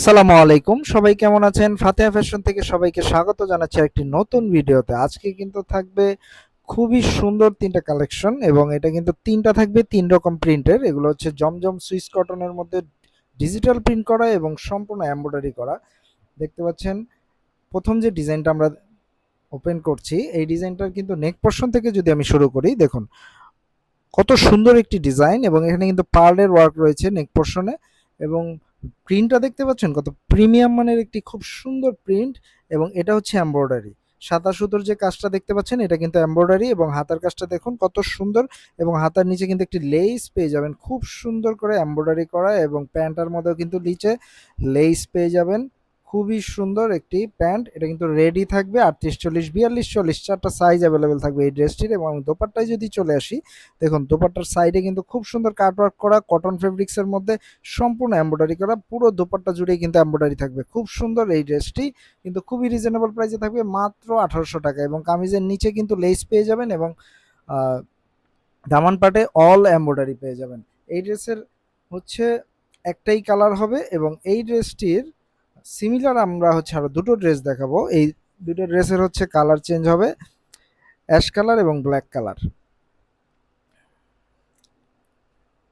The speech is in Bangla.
সালামু আলাইকুম, সবাই কেমন আছেন? ফাতেহা ফ্যাশন থেকে সবাইকে স্বাগত জানাচ্ছি একটি নতুন ভিডিওতে। আজকে কিন্তু থাকবে খুবই সুন্দর ৩টা কালেকশন এবং এটা কিন্তু ৩টা থাকবে ৩ রকম প্রিন্টের। এগুলো হচ্ছে জমজম সুইস কটনের মধ্যে ডিজিটাল প্রিন্ট করা এবং সম্পূর্ণ এমব্রয়ডারি করা। দেখতে পাচ্ছেন ১ম যে ডিজাইনটা আমরা ওপেন করছি, এই ডিজাইনটার কিন্তু নেক পোরশন থেকে যদি আমি শুরু করি, দেখুন কত সুন্দর একটি ডিজাইন এবং এখানে কিন্তু পার্লের ওয়ার্ক রয়েছে নেক পোর্শনে এবং প্রিন্টটা দেখতে পাচ্ছেন কত প্রিমিয়াম মানের একটি খুব সুন্দর প্রিন্ট এবং এটা হচ্ছে এমব্রয়ডারি। সাদা সুতোর যে কাজটা দেখতে পাচ্ছেন এটা কিন্তু এমব্রয়ডারি এবং হাতার কাজটা দেখুন কত সুন্দর এবং হাতার নিচে কিন্তু একটি লেস পেয়ে যাবেন খুব সুন্দর করে এমব্রয়ডারি করা এবং প্যান্টার মধ্যেও কিন্তু নিচে লেস পেয়ে যাবেন। খুবই সুন্দর একটি প্যান্ট, এটা কিন্তু রেডি থাকবে 38, 40, 42, 40 চারটা সাইজ অ্যাভেলেবেল থাকবে এই ড্রেসটির। এবং আমি দোপাট্টায় যদি চলে আসি, দেখুন দোপাট্টার সাইডে কিন্তু খুব সুন্দর কাটওয়ার্ক করা কটন ফেব্রিক্সের মধ্যে সম্পূর্ণ এমব্রয়ডারি করা, পুরো দোপাট্টা জুড়েই কিন্তু এমব্রয়ডারি থাকবে। খুব সুন্দর এই ড্রেসটি কিন্তু খুবই রিজনেবল প্রাইসে থাকবে মাত্র 1800 টাকা এবং কামিজের নিচে কিন্তু লেস পেয়ে যাবেন এবং আহ, দামান পাটে অল এমব্রয়ডারি পেয়ে যাবেন। এই ড্রেসের হচ্ছে একটাই কালার হবে এবং এই ড্রেসটির সিমিলার আমরা হচ্ছে আরো দুটো ড্রেস দেখাবো। এই দুটো ড্রেসের হচ্ছে কালার চেঞ্জ হবে, অ্যাশ কালার এবং ব্ল্যাক কালার।